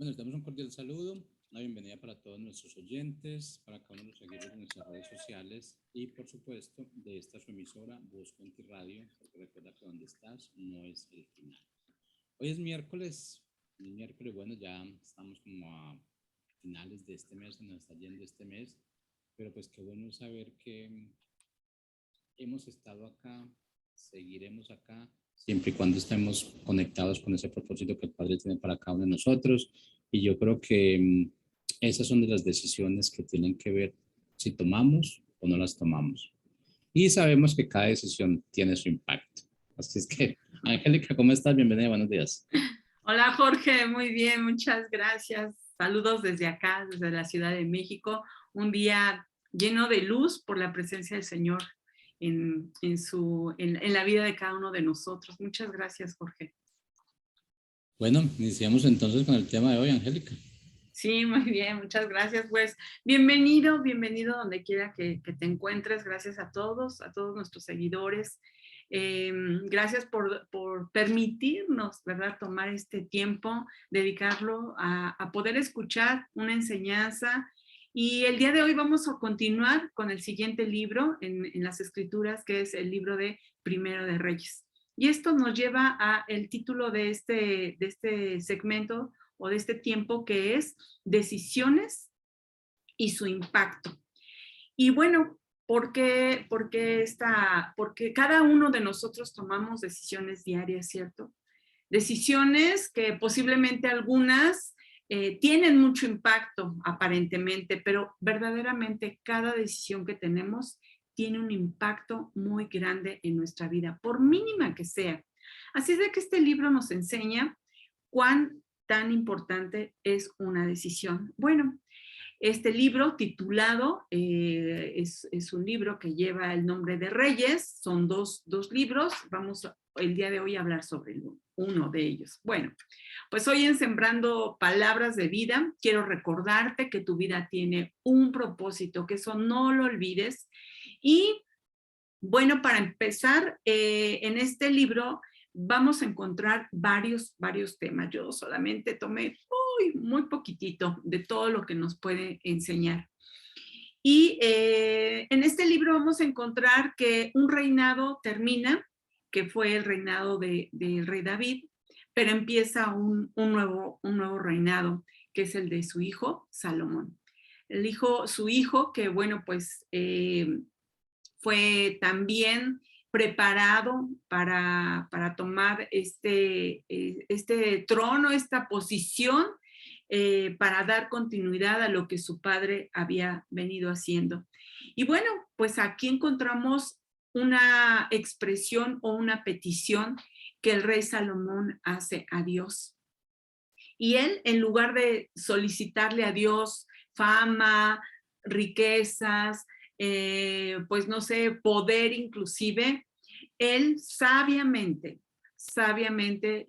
Bueno, les damos un cordial saludo, una bienvenida para todos nuestros oyentes, para cada uno de los seguidores de nuestras redes sociales y, por supuesto, de esta su emisora, Voz Puente Radio, porque recuerda que donde estás no es el final. Hoy es miércoles, bueno, ya estamos como a finales de este mes, se nos está yendo este mes, pero pues qué bueno saber que hemos estado acá, seguiremos acá, siempre y cuando estemos conectados con ese propósito que el Padre tiene para cada uno de nosotros. Y yo creo que esas son de las decisiones que tienen que ver si tomamos o no las tomamos. Y sabemos que cada decisión tiene su impacto. Así es que, Angélica, ¿cómo estás? Bienvenida, buenos días. Hola Jorge, muy bien, muchas gracias. Saludos desde acá, desde la Ciudad de México. Un día lleno de luz por la presencia del Señor en la vida de cada uno de nosotros. Muchas gracias, Jorge. Bueno, iniciamos entonces con el tema de hoy, Angélica. Sí, muy bien, muchas gracias. Pues bienvenido donde quiera que te encuentres. Gracias a todos nuestros seguidores. Gracias por permitirnos, ¿verdad?, tomar este tiempo, dedicarlo a poder escuchar una enseñanza. Y el día de hoy vamos a continuar con el siguiente libro en las Escrituras, que es el libro de Primero de Reyes. Y esto nos lleva a el título de este segmento o de este tiempo, que es Decisiones y su impacto. Y bueno, porque cada uno de nosotros tomamos decisiones diarias, ¿cierto? Decisiones que posiblemente algunas tienen mucho impacto aparentemente, pero verdaderamente cada decisión que tenemos tiene un impacto muy grande en nuestra vida, por mínima que sea. Así es de que este libro nos enseña cuán tan importante es una decisión. Bueno, este libro titulado es un libro que lleva el nombre de Reyes, son dos libros, vamos el día de hoy a hablar sobre uno de ellos. Bueno, pues hoy en Sembrando Palabras de Vida, quiero recordarte que tu vida tiene un propósito, que eso no lo olvides. Y bueno, para empezar, en este libro vamos a encontrar varios temas. Yo solamente tomé muy poquitito de todo lo que nos puede enseñar. Y en este libro vamos a encontrar que un reinado termina, que fue el reinado del rey David, pero empieza un nuevo reinado, que es el de su hijo Salomón. Su hijo, que bueno, pues fue también preparado para tomar este trono, esta posición, para dar continuidad a lo que su padre había venido haciendo. Y bueno, pues aquí encontramos una expresión o una petición que el rey Salomón hace a Dios. Y él, en lugar de solicitarle a Dios fama, riquezas, pues no sé, poder inclusive, él sabiamente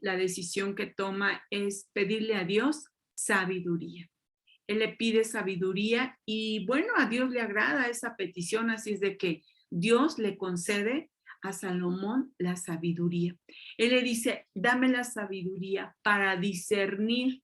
la decisión que toma es pedirle a Dios sabiduría. Él le pide sabiduría y bueno, a Dios le agrada esa petición, así es de que Dios le concede a Salomón la sabiduría. Él le dice, dame la sabiduría para discernir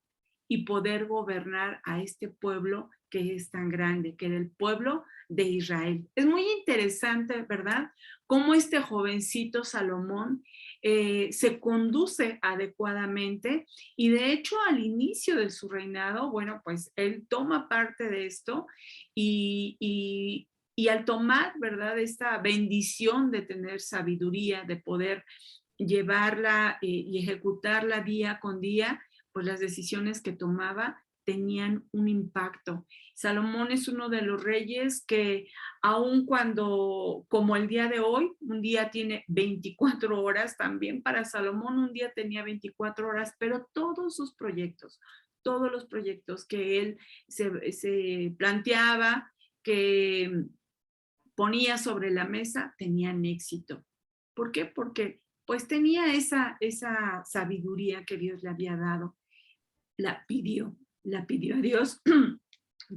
y poder gobernar a este pueblo que es tan grande, que era el pueblo de Israel. Es muy interesante, ¿verdad?, cómo este jovencito Salomón se conduce adecuadamente, y de hecho al inicio de su reinado, bueno, pues él toma parte de esto y al tomar, ¿verdad?, esta bendición de tener sabiduría, de poder llevarla y ejecutarla día con día, pues las decisiones que tomaba tenían un impacto. Salomón es uno de los reyes que aun cuando, como el día de hoy, un día tiene 24 horas, también para Salomón un día tenía 24 horas, pero todos los proyectos que él se planteaba, que ponía sobre la mesa, tenían éxito. ¿Por qué? Porque pues tenía esa sabiduría que Dios le había dado. La pidió a Dios,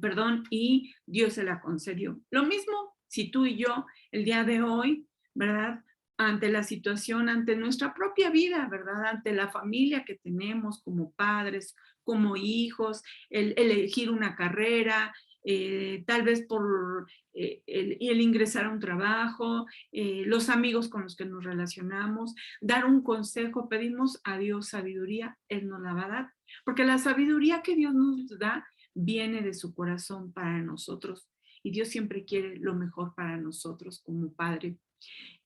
perdón, y Dios se la concedió. Lo mismo si tú y yo el día de hoy, ¿verdad?, ante la situación, ante nuestra propia vida, ¿verdad? Ante la familia que tenemos como padres, como hijos, el elegir una carrera, tal vez por el ingresar a un trabajo, los amigos con los que nos relacionamos, dar un consejo, pedimos a Dios sabiduría, Él nos la va a dar, porque la sabiduría que Dios nos da viene de su corazón para nosotros y Dios siempre quiere lo mejor para nosotros como Padre.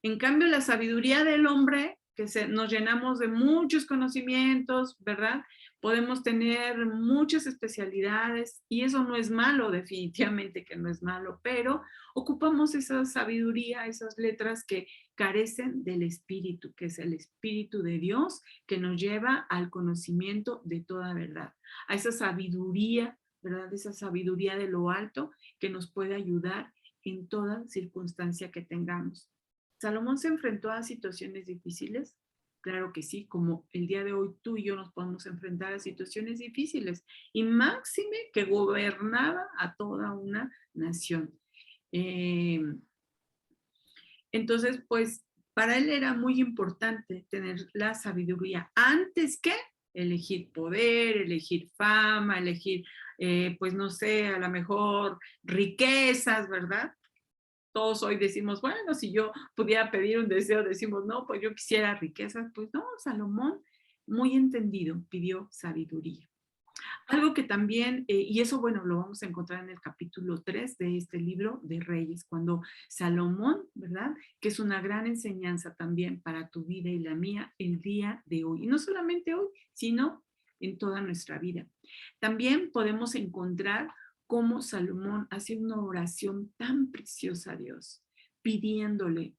En cambio, la sabiduría del hombre, que nos llenamos de muchos conocimientos, ¿verdad? Podemos tener muchas especialidades y eso no es malo, definitivamente que no es malo, pero ocupamos esa sabiduría, esas letras que carecen del espíritu, que es el espíritu de Dios que nos lleva al conocimiento de toda verdad, a esa sabiduría, ¿verdad? Esa sabiduría de lo alto que nos puede ayudar en toda circunstancia que tengamos. ¿Salomón se enfrentó a situaciones difíciles? Claro que sí, como el día de hoy tú y yo nos podemos enfrentar a situaciones difíciles y máxime que gobernaba a toda una nación. Entonces, pues para él era muy importante tener la sabiduría antes que elegir poder, elegir fama, elegir, pues no sé, a lo mejor riquezas, ¿verdad? Todos hoy decimos, bueno, si yo pudiera pedir un deseo, decimos, no, pues yo quisiera riquezas. Pues no, Salomón, muy entendido, pidió sabiduría. Algo que también, y eso, bueno, lo vamos a encontrar en el capítulo 3 de este libro de Reyes, cuando Salomón, ¿verdad? Que es una gran enseñanza también para tu vida y la mía el día de hoy. Y no solamente hoy, sino en toda nuestra vida. También podemos encontrar cómo Salomón hace una oración tan preciosa a Dios, pidiéndole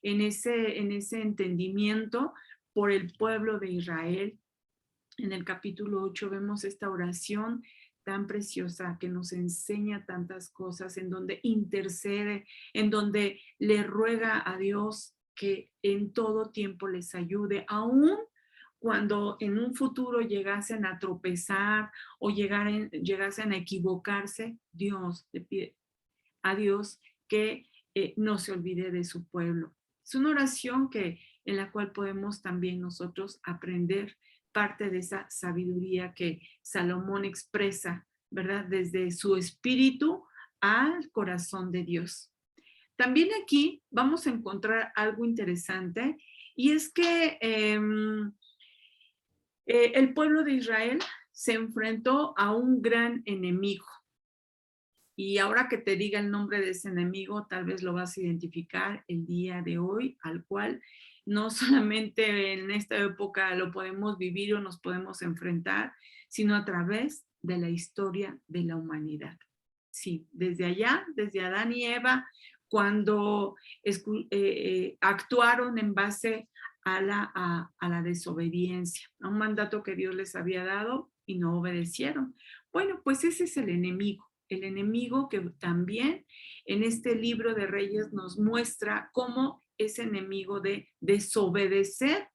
en ese entendimiento por el pueblo de Israel. En el capítulo 8 vemos esta oración tan preciosa que nos enseña tantas cosas, en donde intercede, en donde le ruega a Dios que en todo tiempo les ayude, aún cuando en un futuro llegasen a tropezar o llegasen a equivocarse. Dios le pide a Dios que no se olvide de su pueblo. Es una oración en la cual podemos también nosotros aprender parte de esa sabiduría que Salomón expresa, ¿verdad? Desde su espíritu al corazón de Dios. También aquí vamos a encontrar algo interesante y es que el pueblo de Israel se enfrentó a un gran enemigo. Y ahora que te diga el nombre de ese enemigo, tal vez lo vas a identificar el día de hoy, al cual no solamente en esta época lo podemos vivir o nos podemos enfrentar, sino a través de la historia de la humanidad. Sí, desde allá, desde Adán y Eva, cuando actuaron en base a la desobediencia, a un mandato que Dios les había dado y no obedecieron. Bueno, pues ese es el enemigo que también en este libro de Reyes nos muestra cómo ese enemigo de desobedecer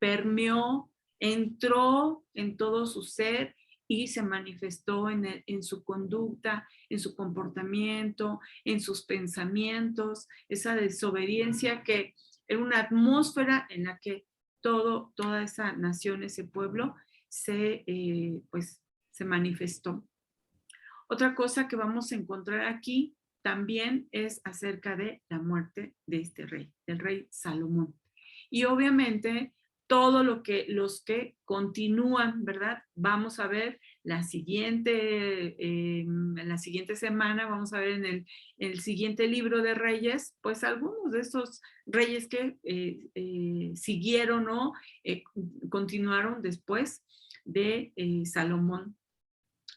permeó, entró en todo su ser y se manifestó en su conducta, en su comportamiento, en sus pensamientos, esa desobediencia que era una atmósfera en la que toda esa nación, ese pueblo, pues, se manifestó. Otra cosa que vamos a encontrar aquí también es acerca de la muerte de este rey, del rey Salomón. Y obviamente todo los que continúan, ¿verdad? Vamos a ver la siguiente semana, vamos a ver en el siguiente libro de Reyes, pues algunos de estos reyes que siguieron o continuaron después de Salomón.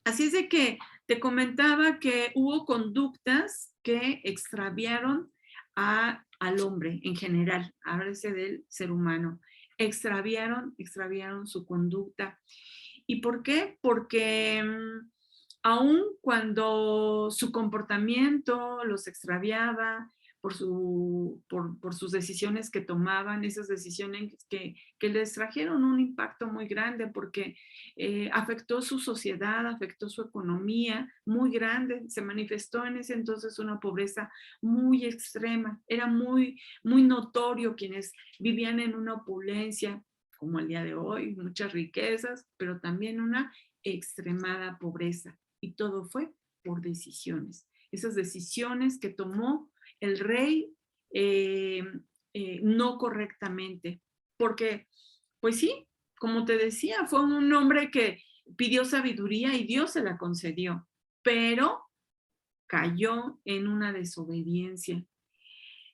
Así es de que te comentaba que hubo conductas que extraviaron al hombre en general, háblese del ser humano, extraviaron su conducta. ¿Y por qué? Porque aun cuando su comportamiento los extraviaba, por sus decisiones que tomaban, esas decisiones que les trajeron un impacto muy grande porque afectó su sociedad, afectó su economía muy grande, se manifestó en ese entonces una pobreza muy extrema, era muy, muy notorio quienes vivían en una opulencia, como el día de hoy, muchas riquezas, pero también una extremada pobreza. Y todo fue por decisiones. Esas decisiones que tomó el rey no correctamente. Porque, pues sí, como te decía, fue un hombre que pidió sabiduría y Dios se la concedió, pero cayó en una desobediencia.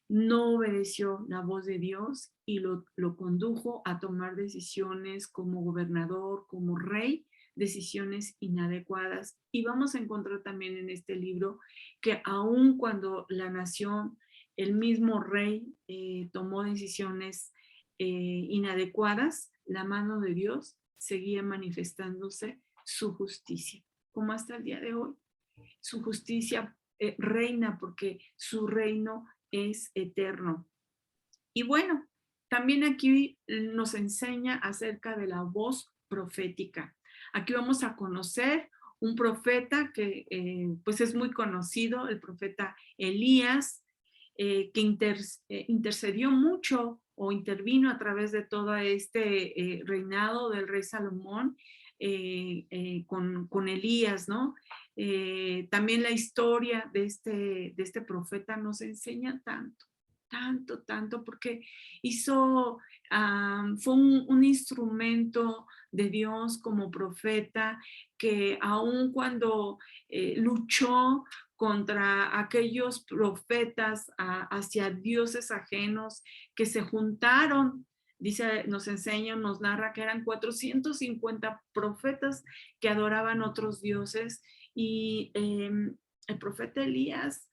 No obedeció la voz de Dios y lo condujo a tomar decisiones como gobernador, como rey, decisiones inadecuadas. Y vamos a encontrar también en este libro que aun cuando la nación, el mismo rey tomó decisiones inadecuadas, la mano de Dios seguía manifestándose su justicia, como hasta el día de hoy. Su justicia reina porque su reino es eterno. Y bueno, también aquí nos enseña acerca de la voz profética. Aquí vamos a conocer un profeta que pues es muy conocido, el profeta Elías, que intercedió mucho o intervino a través de todo este reinado del rey Salomón con Elías, ¿no? También la historia de este profeta nos enseña tanto, porque fue un instrumento de Dios como profeta que aun cuando luchó contra aquellos profetas hacia dioses ajenos que se juntaron, dice, nos enseña, nos narra que eran 450 profetas que adoraban otros dioses y el profeta Elías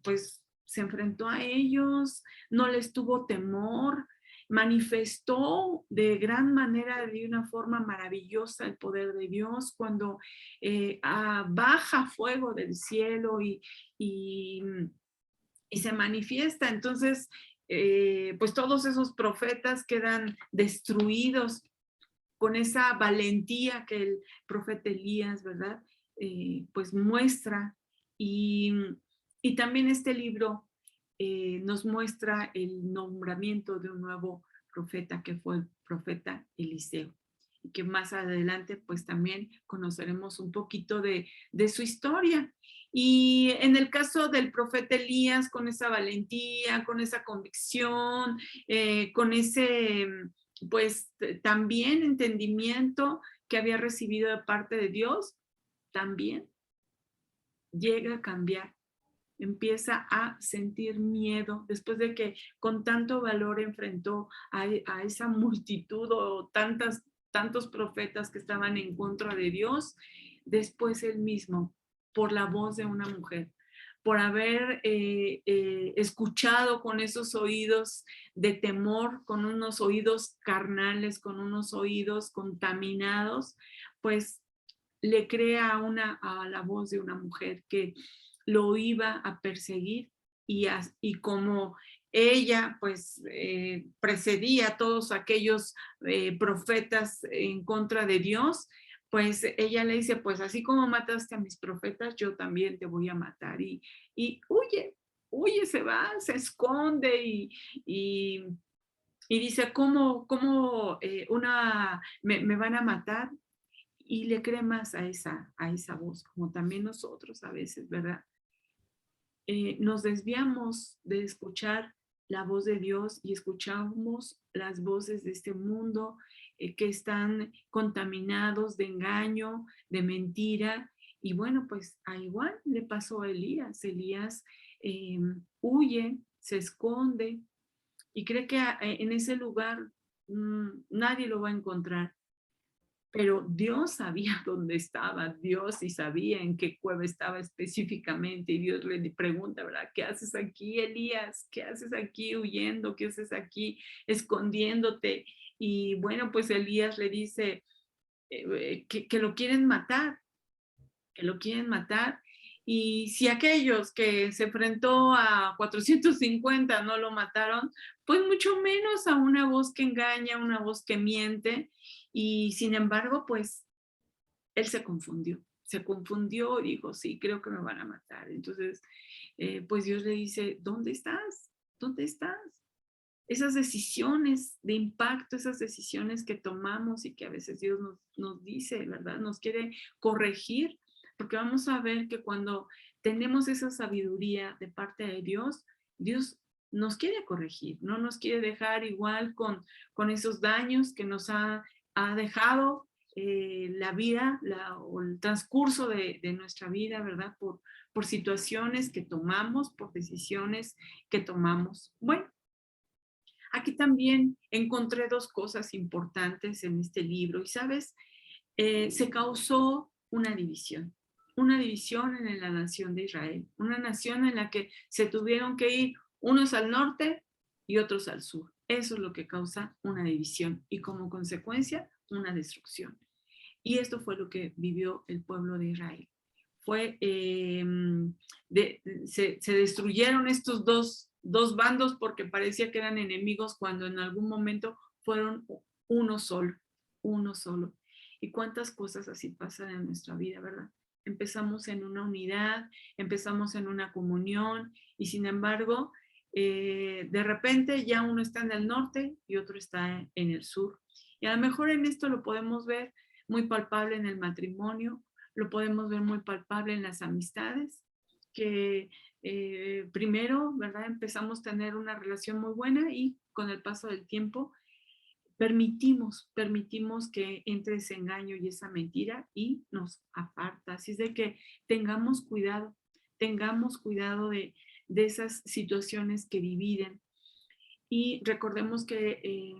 pues se enfrentó a ellos, no les tuvo temor, manifestó de gran manera, de una forma maravillosa el poder de Dios cuando baja fuego del cielo y se manifiesta. Entonces, pues todos esos profetas quedan destruidos con esa valentía que el profeta Elías, ¿verdad? Pues muestra y también este libro nos muestra el nombramiento de un nuevo profeta que fue el profeta Eliseo y que más adelante pues también conoceremos un poquito de su historia. Y en el caso del profeta Elías, con esa valentía, con esa convicción, con ese pues también entendimiento que había recibido de parte de Dios, también llega a cambiar, empieza a sentir miedo después de que con tanto valor enfrentó a esa multitud o tantos profetas que estaban en contra de Dios. Después él mismo, por la voz de una mujer, por haber escuchado con esos oídos de temor, con unos oídos carnales, con unos oídos contaminados, pues le crea a la voz de una mujer que lo iba a perseguir y como ella pues precedía a todos aquellos profetas en contra de Dios, pues ella le dice, pues así como mataste a mis profetas, yo también te voy a matar. Y huye, se va, se esconde y dice, ¿cómo me van a matar? Y le cree más a esa voz, como también nosotros a veces, ¿verdad? Nos desviamos de escuchar la voz de Dios y escuchamos las voces de este mundo que están contaminados de engaño, de mentira. Y bueno, pues a igual le pasó a Elías. Elías huye, se esconde y cree que en ese lugar nadie lo va a encontrar. Pero Dios sabía dónde estaba, Dios sí sabía en qué cueva estaba específicamente y Dios le pregunta, ¿verdad? ¿Qué haces aquí, Elías? ¿Qué haces aquí huyendo? ¿Qué haces aquí escondiéndote? Y bueno, pues Elías le dice que lo quieren matar, que lo quieren matar Y si aquellos que se enfrentó a 450 no lo mataron, pues mucho menos a una voz que engaña, una voz que miente. Y sin embargo, pues él se confundió y dijo, sí, creo que me van a matar. Entonces, pues Dios le dice, ¿dónde estás? ¿Dónde estás? Esas decisiones de impacto, esas decisiones que tomamos y que a veces Dios nos dice, ¿verdad? Nos quiere corregir, porque vamos a ver que cuando tenemos esa sabiduría de parte de Dios, Dios nos quiere corregir, no nos quiere dejar igual con esos daños que nos ha dejado la vida o el transcurso de nuestra vida, ¿verdad? Por situaciones que tomamos, por decisiones que tomamos. Bueno, aquí también encontré dos cosas importantes en este libro y, ¿sabes? Se causó una división en la nación de Israel, una nación en la que se tuvieron que ir unos al norte y otros al sur. Eso es lo que causa una división y como consecuencia una destrucción. Y esto fue lo que vivió el pueblo de Israel. Se destruyeron estos dos bandos porque parecía que eran enemigos cuando en algún momento fueron uno solo, uno solo. Y cuántas cosas así pasan en nuestra vida, ¿verdad? Empezamos en una unidad, empezamos en una comunión y sin embargo, de repente ya uno está en el norte y otro está en el sur. Y a lo mejor en esto lo podemos ver muy palpable en el matrimonio, lo podemos ver muy palpable en las amistades, que primero, ¿verdad? Empezamos a tener una relación muy buena y con el paso del tiempo permitimos que entre ese engaño y esa mentira y nos aparta. Así es de que tengamos cuidado de esas situaciones que dividen. Y recordemos que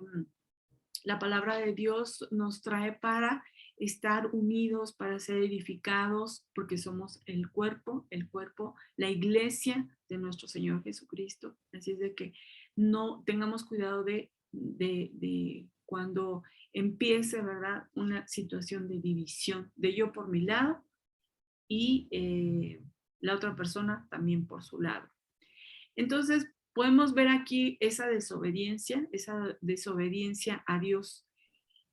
la palabra de Dios nos trae para estar unidos, para ser edificados, porque somos el cuerpo, la iglesia de nuestro Señor Jesucristo. Así es de que no tengamos cuidado de cuando empiece, ¿verdad? Una situación de división, de yo por mi lado y la otra persona también por su lado. Entonces, podemos ver aquí esa desobediencia a Dios.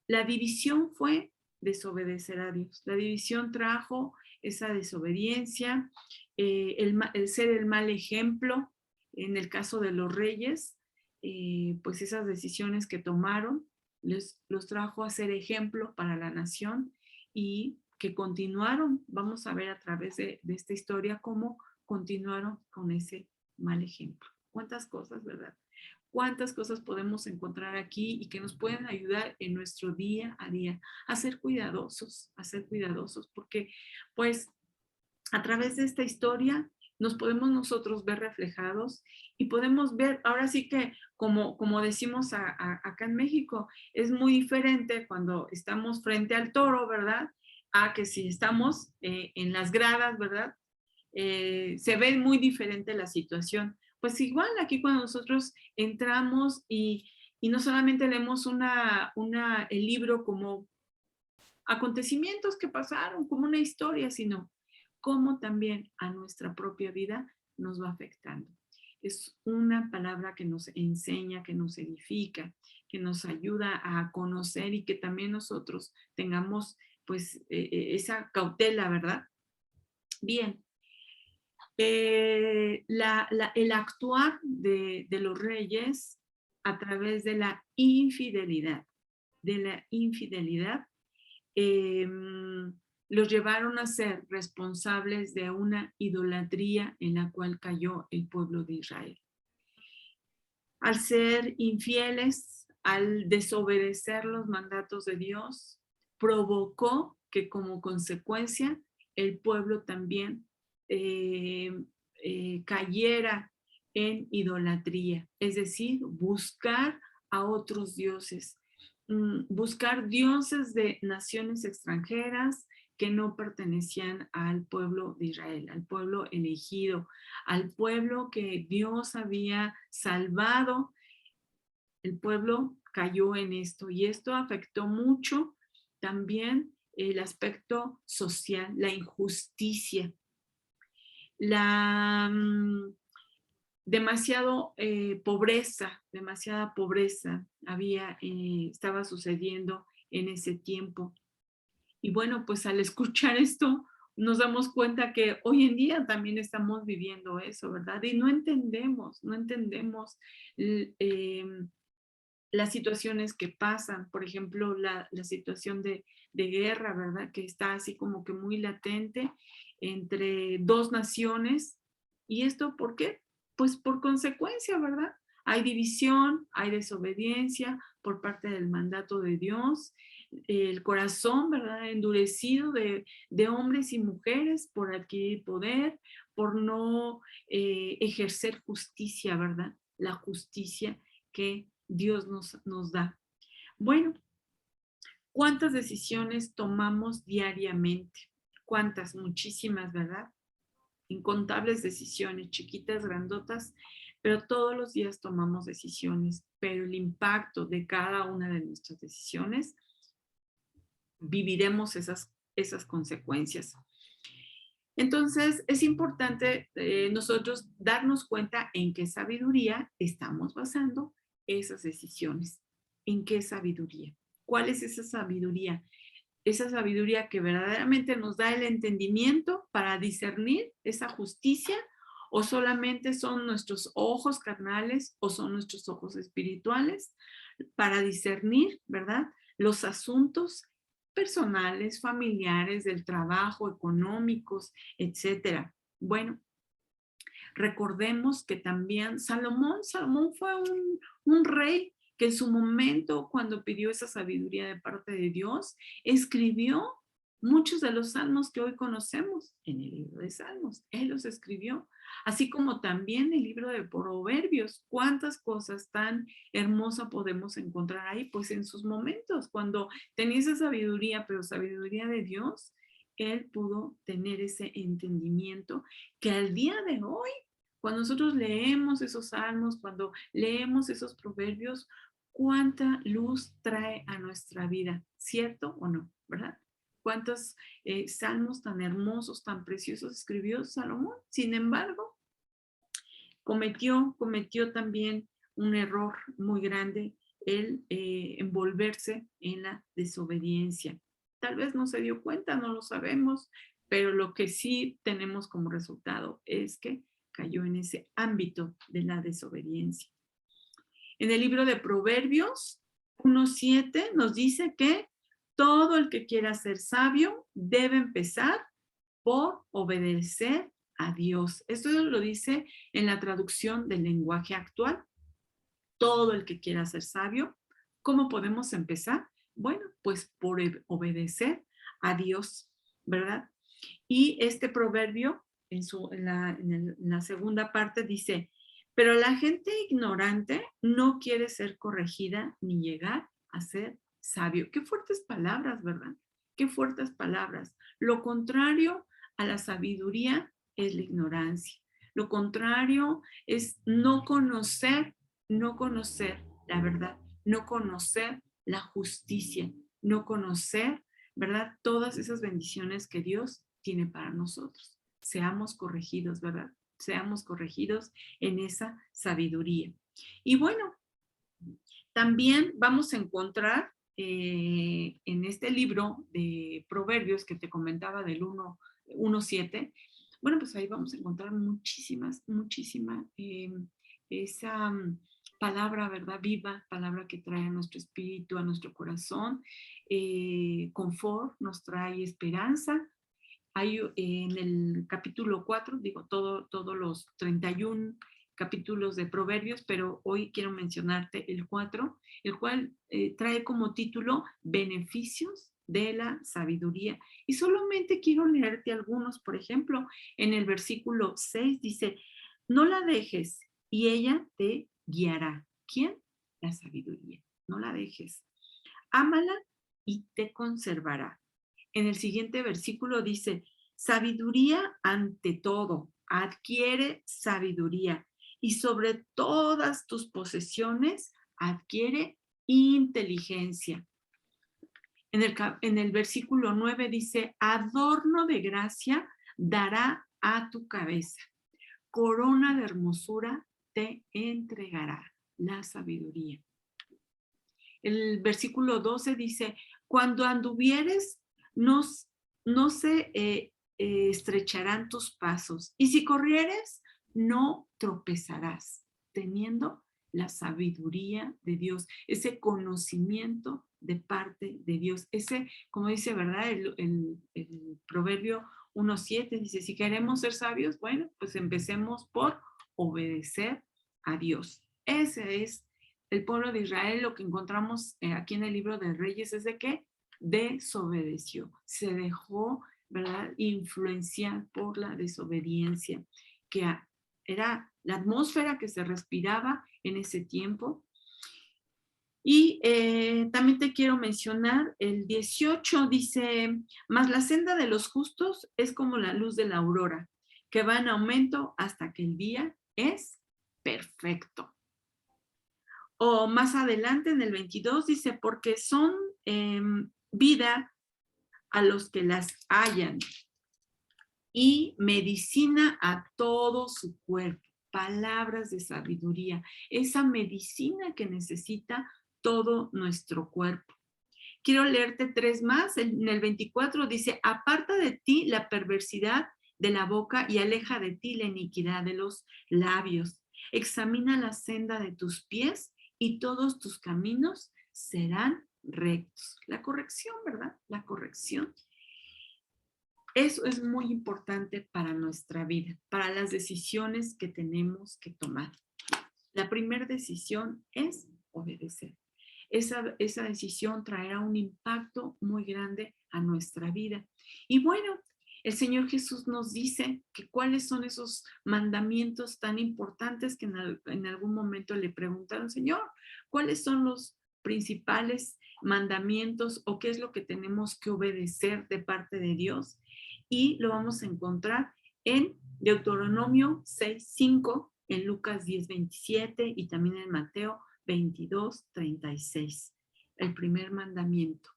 La división fue desobedecer a Dios. La división trajo esa desobediencia, el ser el mal ejemplo. En el caso de los reyes, pues esas decisiones que tomaron los trajo a ser ejemplo para la nación y que continuaron, vamos a ver a través de esta historia cómo continuaron con ese mal ejemplo. ¿Cuántas cosas, verdad? ¿Cuántas cosas podemos encontrar aquí y que nos pueden ayudar en nuestro día a día a ser cuidadosos, porque pues a través de esta historia nos podemos nosotros ver reflejados y podemos ver, ahora sí que como decimos acá en México, es muy diferente cuando estamos frente al toro, ¿verdad? A que si estamos en las gradas, ¿verdad? Se ve muy diferente la situación. Pues igual aquí cuando nosotros entramos y no solamente leemos el libro como acontecimientos que pasaron, como una historia, sino cómo también a nuestra propia vida nos va afectando. Es una palabra que nos enseña, que nos edifica, que nos ayuda a conocer y que también nosotros tengamos pues esa cautela, ¿verdad? Bien, el actuar de los reyes a través de la infidelidad, eh, los llevaron a ser responsables de una idolatría en la cual cayó el pueblo de Israel. Al ser infieles, al desobedecer los mandatos de Dios, provocó que como consecuencia el pueblo también cayera en idolatría, es decir, buscar a otros dioses, buscar dioses de naciones extranjeras que no pertenecían al pueblo de Israel, al pueblo elegido, al pueblo que Dios había salvado. El pueblo cayó en esto y esto afectó mucho también el aspecto social, la injusticia. la demasiada pobreza estaba sucediendo en ese tiempo. Y bueno, pues al escuchar esto, nos damos cuenta que hoy en día también estamos viviendo eso, ¿verdad? Y no entendemos las situaciones que pasan, por ejemplo, la situación de guerra, ¿verdad? Que está así como que muy latente entre dos naciones. ¿Y esto por qué? Pues por consecuencia, ¿verdad? Hay división, hay desobediencia por parte del mandato de Dios, el corazón, ¿verdad? Endurecido de hombres y mujeres por adquirir poder, por no ejercer justicia, ¿verdad? La justicia que Dios nos da. Bueno, ¿cuántas decisiones tomamos diariamente? ¿Cuántas? Muchísimas, ¿verdad? Incontables decisiones, chiquitas, grandotas, pero todos los días tomamos decisiones, pero el impacto de cada una de nuestras decisiones, viviremos esas consecuencias. Entonces, es importante nosotros darnos cuenta en qué sabiduría estamos basando esas decisiones. ¿En qué sabiduría? ¿Cuál es esa sabiduría? Esa sabiduría que verdaderamente nos da el entendimiento para discernir esa justicia, o solamente son nuestros ojos carnales o son nuestros ojos espirituales para discernir, ¿verdad? Los asuntos personales, familiares, del trabajo, económicos, etcétera. Bueno, recordemos que también Salomón fue un rey que en su momento, cuando pidió esa sabiduría de parte de Dios, escribió muchos de los salmos que hoy conocemos en el libro de Salmos. Él los escribió, así como también el libro de Proverbios. ¿Cuántas cosas tan hermosas podemos encontrar ahí? Pues en sus momentos, cuando tenía esa sabiduría, pero sabiduría de Dios, él pudo tener ese entendimiento que al día de hoy, cuando nosotros leemos esos salmos, cuando leemos esos proverbios, cuánta luz trae a nuestra vida, ¿cierto o no? ¿Verdad? ¿Cuántos salmos tan hermosos, tan preciosos escribió Salomón? Sin embargo, cometió también un error muy grande, el envolverse en la desobediencia. Tal vez no se dio cuenta, no lo sabemos, pero lo que sí tenemos como resultado es que cayó en ese ámbito de la desobediencia. En el libro de Proverbios 1:7 nos dice que todo el que quiera ser sabio debe empezar por obedecer a Dios. Esto lo dice en la traducción del lenguaje actual. Todo el que quiera ser sabio, ¿cómo podemos empezar? Bueno, pues por obedecer a Dios, ¿verdad? Y este proverbio, en la segunda parte, dice, pero la gente ignorante no quiere ser corregida ni llegar a ser sabio. Qué fuertes palabras, ¿verdad? Qué fuertes palabras. Lo contrario a la sabiduría es la ignorancia. Lo contrario es no conocer la verdad, no conocer la justicia, no conocer, ¿verdad? Todas esas bendiciones que Dios tiene para nosotros. Seamos corregidos, ¿verdad? Seamos corregidos en esa sabiduría. Y bueno, también vamos a encontrar en este libro de Proverbios que te comentaba del 1:7, bueno, pues ahí vamos a encontrar muchísima esa palabra, ¿verdad? Viva, palabra que trae a nuestro espíritu, a nuestro corazón, confort, nos trae esperanza. Hay en el capítulo 4, digo, todos los 31 capítulos de Proverbios, pero hoy quiero mencionarte el 4, el cual trae como título Beneficios de la sabiduría. Y solamente quiero leerte algunos. Por ejemplo, en el versículo 6 dice, no la dejes y ella te guiará. ¿Quién? La sabiduría. No la dejes. Ámala y te conservará. En el siguiente versículo dice, sabiduría ante todo, adquiere sabiduría y sobre todas tus posesiones adquiere inteligencia. En el versículo 9 dice, adorno de gracia dará a tu cabeza. Corona de hermosura te entregará la sabiduría. El versículo 12 dice, cuando anduvieres, no se estrecharán tus pasos, y si corrieres, no tropezarás, teniendo la sabiduría de Dios, ese conocimiento de parte de Dios. Ese, como dice, ¿verdad? El Proverbio 1:7 dice, si queremos ser sabios, bueno, pues empecemos por obedecer a Dios. Ese es el pueblo de Israel. Lo que encontramos aquí en el libro de Reyes es de que desobedeció, se dejó, ¿verdad?, influenciar por la desobediencia, que era la atmósfera que se respiraba en ese tiempo. Y también te quiero mencionar el 18, dice, mas la senda de los justos es como la luz de la aurora, que va en aumento hasta que el día es perfecto. O más adelante en el 22 dice, porque son vida a los que las hallan y medicina a todo su cuerpo. Palabras de sabiduría, esa medicina que necesita todo nuestro cuerpo. Quiero leerte 3 más. En el 24 dice, aparta de ti la perversidad de la boca y aleja de ti la iniquidad de los labios. Examina la senda de tus pies y todos tus caminos serán rectos. La corrección, ¿verdad? La corrección. Eso es muy importante para nuestra vida, para las decisiones que tenemos que tomar. La primera decisión es obedecer. Esa decisión traerá un impacto muy grande a nuestra vida. Y bueno, el Señor Jesús nos dice que cuáles son esos mandamientos tan importantes que en algún momento le preguntaron, Señor, ¿cuáles son los principales mandamientos o qué es lo que tenemos que obedecer de parte de Dios? Y lo vamos a encontrar en Deuteronomio 6:5, en Lucas 10:27 y también en Mateo 22:36. El primer mandamiento: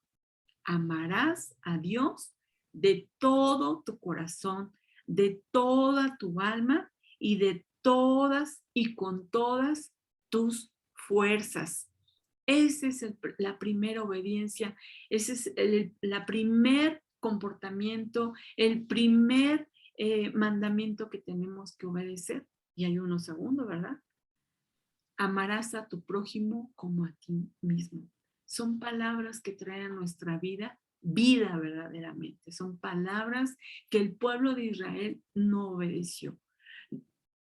amarás a Dios de todo tu corazón, de toda tu alma y de todas y con todas tus fuerzas. Esa es la primera obediencia, ese es la primer comportamiento, el primer mandamiento que tenemos que obedecer. Y hay uno segundo, ¿verdad? Amarás a tu prójimo como a ti mismo. Son palabras que traen a nuestra vida vida verdaderamente. Son palabras que el pueblo de Israel no obedeció.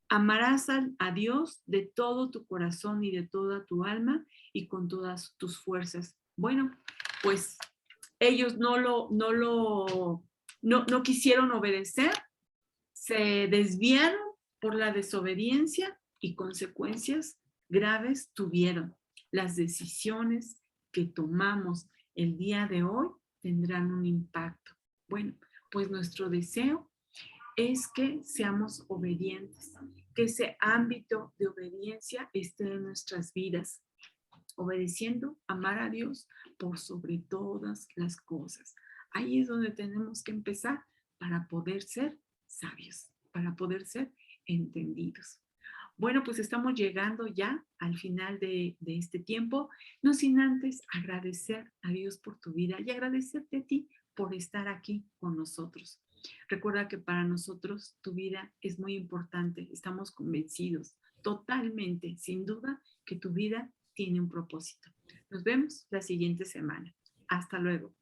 Amarás a Dios de todo tu corazón y de toda tu alma y con todas tus fuerzas. Bueno, pues ellos no quisieron obedecer, se desviaron por la desobediencia y consecuencias graves tuvieron. Las decisiones que tomamos el día de hoy tendrán un impacto. Bueno, pues nuestro deseo es que seamos obedientes, que ese ámbito de obediencia esté en nuestras vidas, obedeciendo, amar a Dios por sobre todas las cosas. Ahí es donde tenemos que empezar para poder ser sabios, para poder ser entendidos. Bueno, pues estamos llegando ya al final de este tiempo, no sin antes agradecer a Dios por tu vida y agradecerte a ti por estar aquí con nosotros. Recuerda que para nosotros tu vida es muy importante, estamos convencidos totalmente, sin duda, que tu vida tiene un propósito. Nos vemos la siguiente semana. Hasta luego.